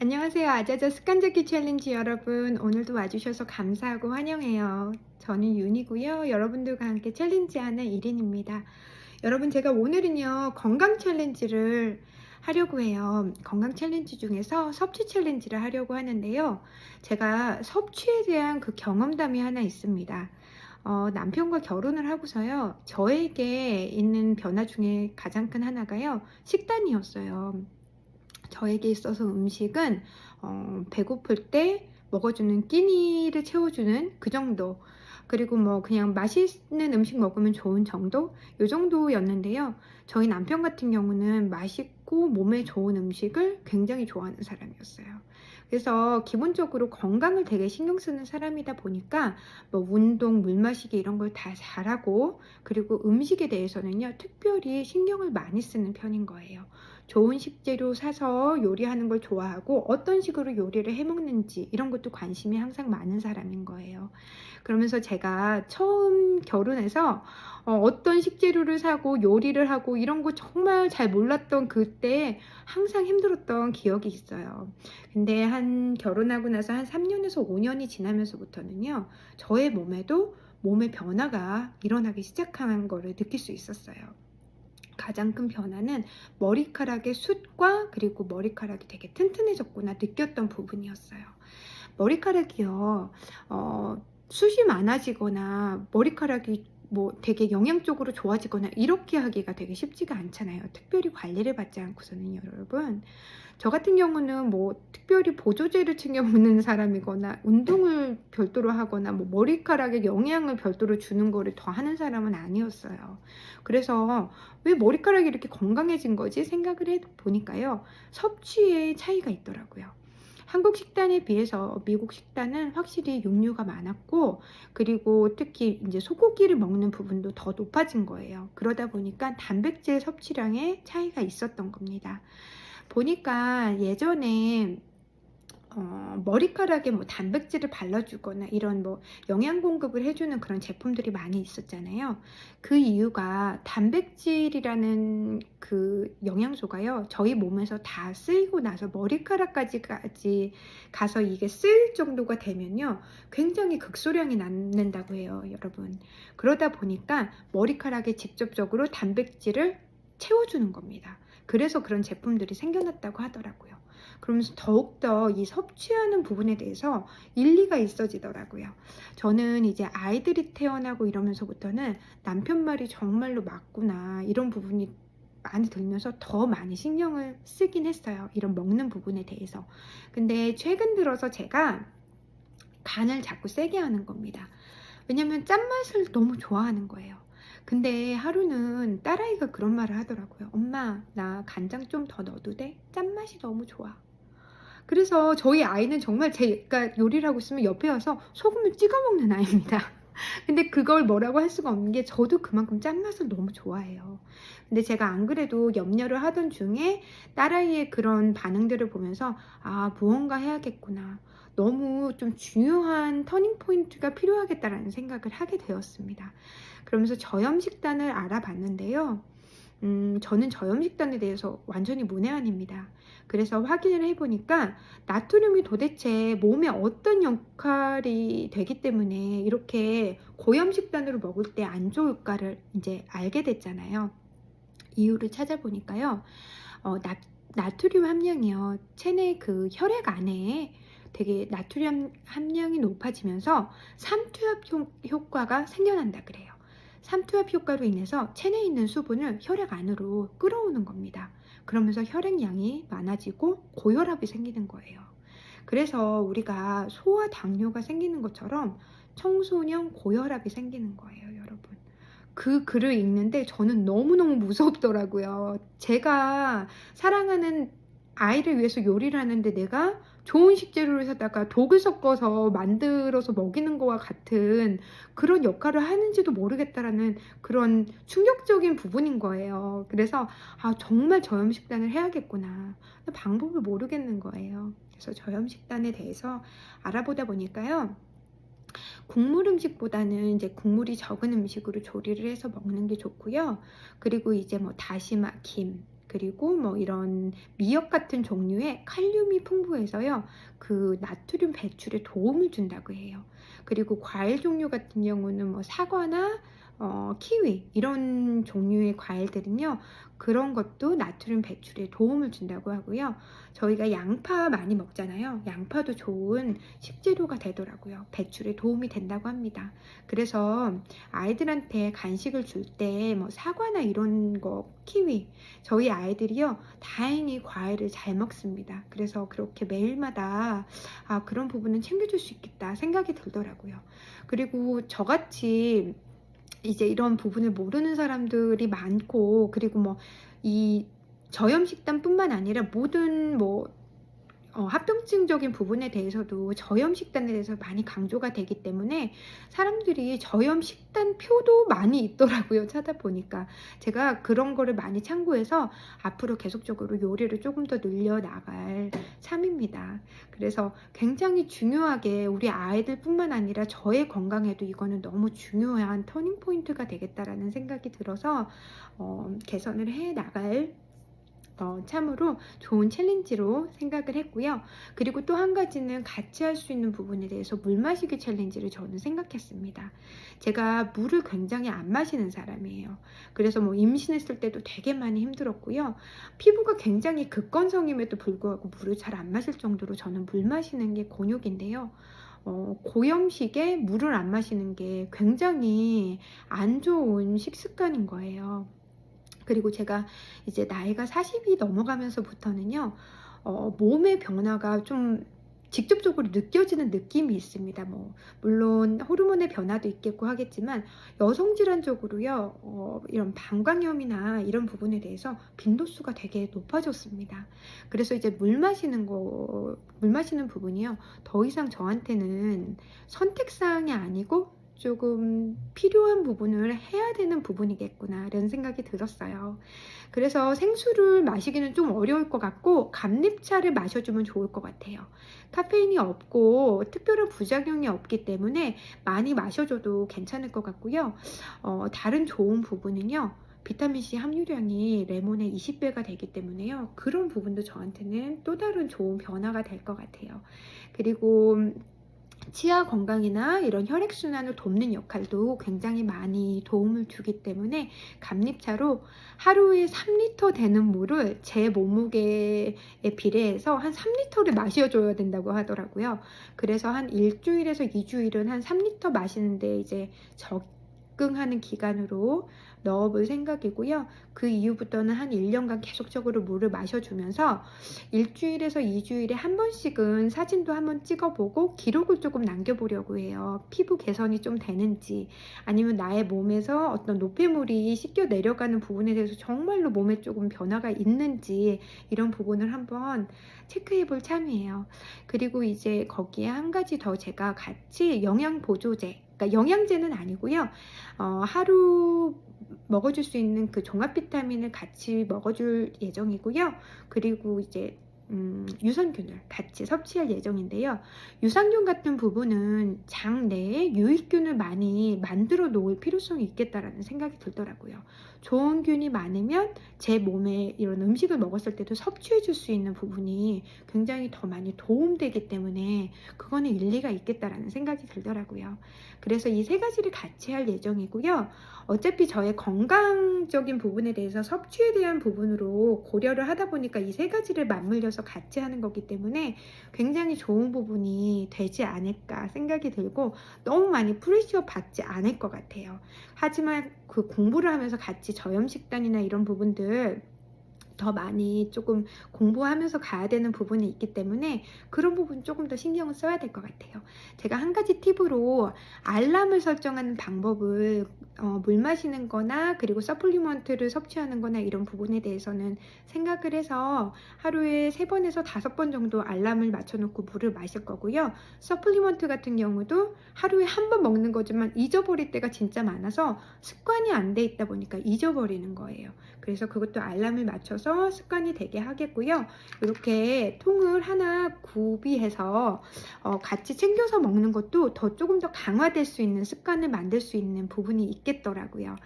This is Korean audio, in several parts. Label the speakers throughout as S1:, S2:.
S1: 안녕하세요. 아자자 습관잡기 챌린지 여러분. 오늘도 와주셔서 감사하고 환영해요. 저는 윤이고요. 여러분들과 함께 챌린지하는 1인입니다. 여러분, 제가 오늘은요, 건강 챌린지를 하려고 해요. 건강 챌린지 중에서 섭취 챌린지를 하려고 하는데요. 제가 섭취에 대한 그 경험담이 하나 있습니다. 남편과 결혼을 하고서요, 저에게 있는 변화 중에 가장 큰 하나가요, 식단이었어요. 저에게 있어서 음식은 배고플 때 먹어주는 끼니를 채워주는 그 정도, 그리고 뭐 그냥 맛있는 음식 먹으면 좋은 정도, 요 정도였는데요. 저희 남편 같은 경우는 맛있고 몸에 좋은 음식을 굉장히 좋아하는 사람이었어요. 그래서 기본적으로 건강을 되게 신경 쓰는 사람이다 보니까 뭐 운동, 물 마시기 이런 걸 다 잘하고, 그리고 음식에 대해서는요, 특별히 신경을 많이 쓰는 편인 거예요. 좋은 식재료 사서 요리하는 걸 좋아하고, 어떤 식으로 요리를 해 먹는지 이런 것도 관심이 항상 많은 사람인 거예요. 그러면서 제가 처음 결혼해서 어떤 식재료를 사고 요리를 하고 이런 거 정말 잘 몰랐던 그때 항상 힘들었던 기억이 있어요. 근데 한 결혼하고 나서 한 3년에서 5년이 지나면서부터는요, 저의 몸에도 몸의 변화가 일어나기 시작한 거를 느낄 수 있었어요. 가장 큰 변화는 머리카락의 숱과, 그리고 머리카락이 되게 튼튼해졌구나 느꼈던 부분이었어요. 머리카락이요, 숱이 많아지거나 머리카락이 뭐 되게 영양적으로 좋아지거나 이렇게 하기가 되게 쉽지가 않잖아요. 특별히 관리를 받지 않고서는. 여러분, 저 같은 경우는 뭐 특별히 보조제를 챙겨 먹는 사람이거나 운동을 별도로 하거나 뭐 머리카락에 영양을 별도로 주는 거를 더 하는 사람은 아니었어요. 그래서 왜 머리카락이 이렇게 건강해진 거지 생각을 해 보니까요, 섭취의 차이가 있더라고요. 한국 식단에 비해서 미국 식단은 확실히 육류가 많았고, 그리고 특히 이제 소고기를 먹는 부분도 더 높아진 거예요. 그러다 보니까 단백질 섭취량에 차이가 있었던 겁니다. 보니까 예전에 머리카락에 뭐 단백질을 발라주거나 이런 뭐 영양 공급을 해주는 그런 제품들이 많이 있었잖아요. 그 이유가 단백질이라는 그 영양소가요, 저희 몸에서 다 쓰이고 나서 머리카락까지 가서 이게 쓰일 정도가 되면요, 굉장히 극소량이 남는다고 해요, 여러분. 그러다 보니까 머리카락에 직접적으로 단백질을 채워주는 겁니다. 그래서 그런 제품들이 생겨났다고 하더라고요. 그러면서 더욱더 이 섭취하는 부분에 대해서 일리가 있어지더라고요. 저는 이제 아이들이 태어나고 이러면서부터는 남편 말이 정말로 맞구나, 이런 부분이 많이 들면서 더 많이 신경을 쓰긴 했어요, 이런 먹는 부분에 대해서. 근데 최근 들어서 제가 간을 자꾸 세게 하는 겁니다. 왜냐면 짠맛을 너무 좋아하는 거예요. 근데 하루는 딸아이가 그런 말을 하더라고요. 엄마, 나 간장 좀 더 넣어도 돼? 짠맛이 너무 좋아. 그래서 저희 아이는 정말 제가 요리를 하고 있으면 옆에 와서 소금을 찍어 먹는 아이입니다. 근데 그걸 뭐라고 할 수가 없는 게, 저도 그만큼 짠맛을 너무 좋아해요. 근데 제가 안 그래도 염려를 하던 중에 딸아이의 그런 반응들을 보면서, 아, 무언가 해야겠구나, 너무 좀 중요한 터닝 포인트가 필요하겠다라는 생각을 하게 되었습니다. 그러면서 저염식단을 알아봤는데요, 저는 저염식단에 대해서 완전히 문외한입니다. 그래서 확인을 해보니까 나트륨이 도대체 몸에 어떤 역할이 되기 때문에 이렇게 고염식단으로 먹을 때 안 좋을까를 이제 알게 됐잖아요. 이유를 찾아보니까요, 나트륨 함량이요, 체내 그 혈액 안에 되게 나트륨 함량이 높아지면서 삼투압 효과가 생겨난다 그래요. 삼투압 효과로 인해서 체내에 있는 수분을 혈액 안으로 끌어오는 겁니다. 그러면서 혈액량이 많아지고 고혈압이 생기는 거예요. 그래서 우리가 소아당뇨가 생기는 것처럼 청소년 고혈압이 생기는 거예요, 여러분. 그 글을 읽는데 저는 너무너무 무섭더라고요. 제가 사랑하는 아이를 위해서 요리를 하는데 내가 좋은 식재료를 사다가 독을 섞어서 만들어서 먹이는 거와 같은 그런 역할을 하는지도 모르겠다라는 그런 충격적인 부분인 거예요. 그래서 아, 정말 저염식단을 해야겠구나. 방법을 모르겠는 거예요. 그래서 저염식단에 대해서 알아보다 보니까요, 국물 음식보다는 이제 국물이 적은 음식으로 조리를 해서 먹는 게 좋고요. 그리고 이제 뭐 다시마, 김, 그리고 뭐 이런 미역 같은 종류의 칼륨이 풍부해서요. 그 나트륨 배출에 도움을 준다고 해요. 그리고 과일 종류 같은 경우는 뭐 사과나 키위 이런 종류의 과일들은요. 그런 것도 나트륨 배출에 도움을 준다고 하고요. 저희가 양파 많이 먹잖아요. 양파도 좋은 식재료가 되더라고요. 배출에 도움이 된다고 합니다. 그래서 아이들한테 간식을 줄 때 뭐 사과나 이런 거, 키위, 저희 아이들이요 다행히 과일을 잘 먹습니다. 그래서 그렇게 매일마다 그런 부분은 챙겨줄 수 있겠다 생각이 들더라고요. 그리고 저같이 이제 이런 부분을 모르는 사람들이 많고, 그리고 뭐 이 저염식단뿐만 아니라 모든 뭐 합병증적인 부분에 대해서도 저염식단에 대해서 많이 강조가 되기 때문에 사람들이 저염식단 표도 많이 있더라고요. 찾아보니까 제가 그런 거를 많이 참고해서 앞으로 계속적으로 요리를 조금 더 늘려 나갈 참입니다. 그래서 굉장히 중요하게 우리 아이들 뿐만 아니라 저의 건강에도 이거는 너무 중요한 터닝 포인트가 되겠다라는 생각이 들어서 개선을 해 나갈 참으로 좋은 챌린지로 생각을 했고요. 그리고 또 한 가지는 같이 할 수 있는 부분에 대해서 물 마시기 챌린지를 저는 생각했습니다. 제가 물을 굉장히 안 마시는 사람이에요. 그래서 뭐 임신했을 때도 되게 많이 힘들었고요. 피부가 굉장히 극건성임에도 불구하고 물을 잘 안 마실 정도로 저는 물 마시는 게 곤욕인데요. 고염식에 물을 안 마시는 게 굉장히 안 좋은 식습관인 거예요. 그리고 제가 이제 나이가 40이 넘어가면서부터는요, 몸의 변화가 좀 직접적으로 느껴지는 느낌이 있습니다. 뭐, 물론 호르몬의 변화도 있겠고 하겠지만, 여성 질환적으로요, 이런 방광염이나 이런 부분에 대해서 빈도수가 되게 높아졌습니다. 그래서 이제 물 마시는 부분이요, 더 이상 저한테는 선택사항이 아니고, 조금 필요한 부분을 해야 되는 부분이겠구나 이런 생각이 들었어요. 그래서 생수를 마시기는 좀 어려울 것 같고 감립차를 마셔주면 좋을 것 같아요. 카페인이 없고 특별한 부작용이 없기 때문에 많이 마셔줘도 괜찮을 것 같고요. 다른 좋은 부분은요, 비타민C 함유량이 레몬의 20배가 되기 때문에요. 그런 부분도 저한테는 또 다른 좋은 변화가 될 것 같아요. 그리고 치아 건강이나 이런 혈액순환을 돕는 역할도 굉장히 많이 도움을 주기 때문에 감립차로 하루에 3리터 되는 물을 제 몸무게에 비례해서 한 3리터를 마셔줘야 된다고 하더라고요. 그래서 한 일주일에서 2주일은 한 3리터 마시는데 이제 적응하는 기간으로 넣어볼 생각이고요. 그 이후부터는 한 1년간 계속적으로 물을 마셔주면서 일주일에서 2주일에 한 번씩은 사진도 한번 찍어보고 기록을 조금 남겨보려고 해요. 피부 개선이 좀 되는지, 아니면 나의 몸에서 어떤 노폐물이 씻겨 내려가는 부분에 대해서 정말로 몸에 조금 변화가 있는지 이런 부분을 한번 체크해볼 참이에요. 그리고 이제 거기에 한 가지 더 제가 같이 영양보조제, 그러니까 영양제는 아니고요. 하루 먹어줄 수 있는 그 종합 비타민을 같이 먹어줄 예정이고요. 그리고 이제 유산균을 같이 섭취할 예정인데요. 유산균 같은 부분은 장 내에 유익균을 많이 만들어 놓을 필요성이 있겠다라는 생각이 들더라고요. 좋은 균이 많으면 제 몸에 이런 음식을 먹었을 때도 섭취해 줄 수 있는 부분이 굉장히 더 많이 도움되기 때문에 그거는 일리가 있겠다라는 생각이 들더라고요. 그래서 이 세 가지를 같이 할 예정이고요. 어차피 저의 건강적인 부분에 대해서 섭취에 대한 부분으로 고려를 하다 보니까 이 세 가지를 맞물려서 같이 하는 거기 때문에 굉장히 좋은 부분이 되지 않을까 생각이 들고 너무 많이 프레셔 받지 않을 것 같아요. 하지만 그 공부를 하면서 같이 저염식단이나 이런 부분들 더 많이 조금 공부하면서 가야 되는 부분이 있기 때문에 그런 부분 조금 더 신경을 써야 될 것 같아요. 제가 한 가지 팁으로 알람을 설정하는 방법을 물 마시는 거나 그리고 서플리먼트를 섭취하는 거나 이런 부분에 대해서는 생각을 해서 하루에 3번에서 5번 정도 알람을 맞춰놓고 물을 마실 거고요. 서플리먼트 같은 경우도 하루에 한 번 먹는 거지만 잊어버릴 때가 진짜 많아서 습관이 안 돼 있다 보니까 잊어버리는 거예요. 그래서 그것도 알람을 맞춰서 습관이 되게 하겠고요. 이렇게 통을 하나 구비해서 같이 챙겨서 먹는 것도 조금 더 강화될 수 있는 습관을 만들 수 있는 부분이 있겠더라고요.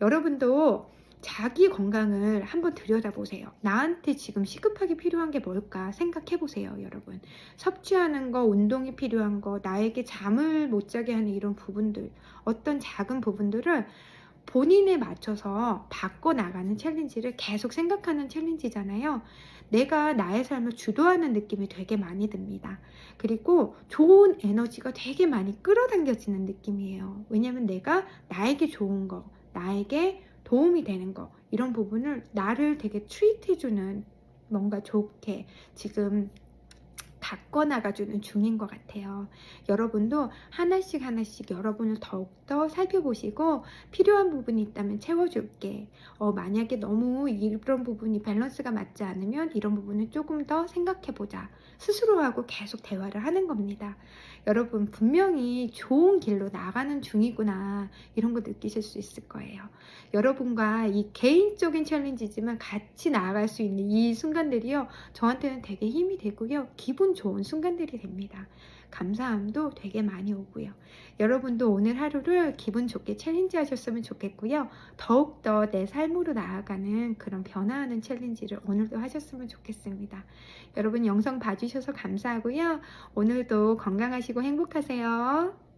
S1: 여러분도 자기 건강을 한번 들여다보세요. 나한테 지금 시급하게 필요한 게 뭘까 생각해 보세요, 여러분. 섭취하는 거, 운동이 필요한 거, 나에게 잠을 못 자게 하는 이런 부분들, 어떤 작은 부분들을 본인에 맞춰서 바꿔나가는 챌린지를 계속 생각하는 챌린지잖아요. 내가 나의 삶을 주도하는 느낌이 되게 많이 듭니다. 그리고 좋은 에너지가 되게 많이 끌어당겨지는 느낌이에요. 왜냐면 내가 나에게 좋은 거, 나에게 도움이 되는 거, 이런 부분을 나를 되게 트리트해주는, 뭔가 좋게 지금 바꿔나가주는 중인 것 같아요. 여러분도 하나씩 하나씩 여러분을 더욱더 살펴보시고, 필요한 부분이 있다면 채워줄게. 만약에 너무 이런 부분이 밸런스가 맞지 않으면 이런 부분을 조금 더 생각해보자. 스스로하고 계속 대화를 하는 겁니다. 여러분 분명히 좋은 길로 나가는 중이구나, 이런 거 느끼실 수 있을 거예요. 여러분과 이 개인적인 챌린지지만 같이 나아갈 수 있는 이 순간들이요, 저한테는 되게 힘이 되고요, 기분 좋은 순간들이 됩니다. 감사함도 되게 많이 오고요. 여러분도 오늘 하루를 기분 좋게 챌린지 하셨으면 좋겠고요. 더욱더 내 삶으로 나아가는 그런 변화하는 챌린지를 오늘도 하셨으면 좋겠습니다. 여러분 영상 봐주셔서 감사하고요. 오늘도 건강하시고 행복하세요.